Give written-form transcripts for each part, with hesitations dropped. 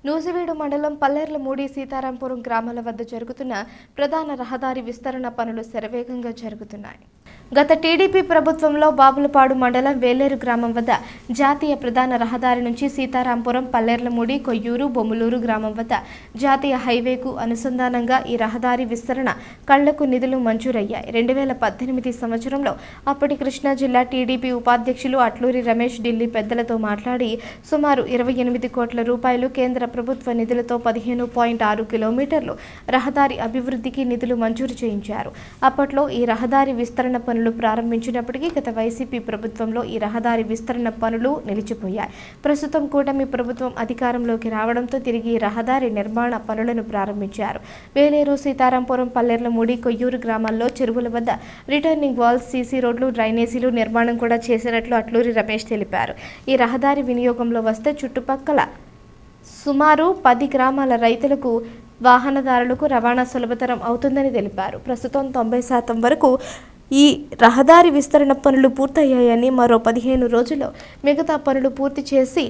నూజివీడు మండలం పల్లేర్లమూడి సీతారాంపురం గ్రామాల వద్ద జరుగుతున్న ప్రధాన రహదారి విస్తరణ పనులు శరవేగంగా జరుగుతున్నాయి. గత టీడీపీ ప్రభుత్వంలో బాపులపాడు మండలం వేలేరు గ్రామం వద్ద జాతీయ ప్రధాన రహదారి నుంచి సీతారాంపురం, పల్లేర్లమూడి, కొయ్యూరు, బొమ్మలూరు గ్రామం వద్ద జాతీయ హైవేకు అనుసంధానంగా ఈ రహదారి విస్తరణ కళ్లకు నిధులు మంజూరయ్యాయి. 2018 సంవత్సరంలో అప్పటి కృష్ణా జిల్లా టీడీపీ ఉపాధ్యక్షులు అట్లూరి రమేష్ ఢిల్లీ పెద్దలతో మాట్లాడి సుమారు 28 కోట్ల రూపాయలు కేంద్ర ప్రభుత్వ నిధులతో 15.6 కిలోమీటర్లు రహదారి అభివృద్ధికి నిధులు మంజూరు చేయించారు. అప్పట్లో ఈ రహదారి విస్తరణ పనులు ప్రారంభించినప్పటికీ గత వైసీపీ ప్రభుత్వంలో ఈ రహదారి విస్తరణ పనులు నిలిచిపోయాయి. ప్రస్తుతం కూటమి ప్రభుత్వం అధికారంలోకి రావడంతో తిరిగి రహదారి నిర్మాణ పనులను ప్రారంభించారు. వేలేరు, సీతారాంపురం, పల్లేర్లమూడి, కొయ్యూరు గ్రామాల్లో చెరువుల వద్ద రిటర్నింగ్ వాల్స్, సీసీ రోడ్లు, డ్రైనేజీలు నిర్మాణం కూడా చేసినట్లు అట్లూరి రమేష్ తెలిపారు. ఈ రహదారి వినియోగంలో వస్తే చుట్టుపక్కల సుమారు 10 గ్రామాల రైతులకు, వాహనదారులకు రవాణా సులభతరం అవుతుందని తెలిపారు. ప్రస్తుతం 90% వరకు ఈ రహదారి విస్తరణ పనులు పూర్తయ్యాయని, మరో 15 రోజుల్లో మిగతా పనులు పూర్తి చేసి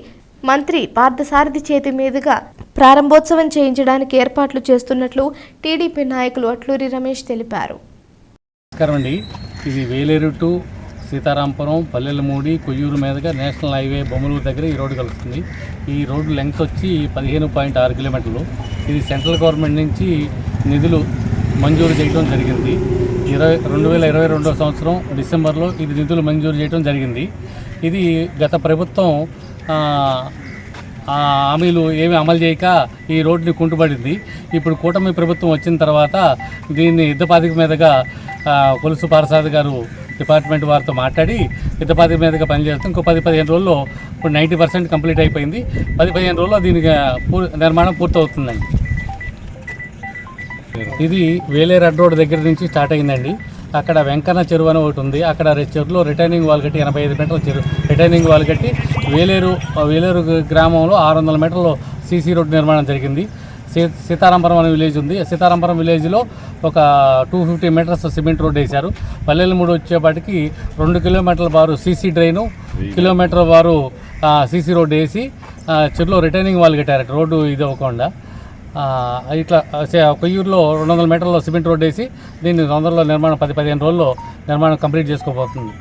మంత్రి పార్థసారథి చేతి మీదుగా ప్రారంభోత్సవం చేయించడానికి ఏర్పాట్లు చేస్తున్నట్లు టీడీపీ నాయకులు అట్లూరి రమేష్ తెలిపారు. ఇది వేలేరు టు సీతారాంపురం, పల్లెలమూడి, కొయ్యూరు మీదుగా నేషనల్ హైవే బొమ్మలూరు దగ్గర ఈ రోడ్డు కలుస్తుంది. ఈ రోడ్డు లెంగ్త్ వచ్చి 15.6 కిలోమీటర్లు. ఇది సెంట్రల్ గవర్నమెంట్ నుంచి నిధులు మంజూరు చేయడం జరిగింది. 2022 సంవత్సరం డిసెంబర్లో ఇది నిధులు మంజూరు చేయడం జరిగింది. ఇది గత ప్రభుత్వం హామీలు ఏమీ అమలు చేయక ఈ రోడ్డుని కుంటుపడింది. ఇప్పుడు కూటమి ప్రభుత్వం వచ్చిన తర్వాత దీన్ని యుద్ధపాతిక మీదుగా కొలుసు పార్థసారథి గారు డిపార్ట్మెంట్ వారితో మాట్లాడి యుద్ధపాతిక మీదుగా పనిచేస్తాం. ఇంకో 10-15 రోజుల్లో ఇప్పుడు 90% కంప్లీట్ అయిపోయింది. 10-15 రోజుల్లో దీనికి నిర్మాణం పూర్తవుతుందండి. ఇది వేలేరు రోడ్ దగ్గర నుంచి స్టార్ట్ అయిందండి. అక్కడ వెంకన్న చెరువు అని ఒకటి ఉంది. అక్కడ చెరువులో రిటర్నింగ్ వాల్ కట్టి 85 మీటర్ల చెరువు రిటర్నింగ్ వాల్ కట్టి వేలేరు గ్రామంలో 600 మీటర్లు సీసీ రోడ్డు నిర్మాణం జరిగింది. సీతారాంపురం అనే విలేజ్ ఉంది. సీతారాంపురం విలేజ్లో ఒక 250 మీటర్స్ సిమెంట్ రోడ్ వేశారు. పల్లెలమూడి వచ్చేపాటికి 2 కిలోమీటర్ల బారు సీసీ డ్రైను, కిలోమీటర్ బారు సీసీ రోడ్డు వేసి చెరువులో రిటర్నింగ్ వాల్ కట్టారట రోడ్డు ఇది అవ్వకుండా. ఇట్లా కొయ్యూరులో 200 మీటర్ల సిమెంట్ రోడ్డు వేసి దీన్ని తొందరలో నిర్మాణం 10-15 రోజుల్లో నిర్మాణం కంప్లీట్ చేసుకోబోతుంది.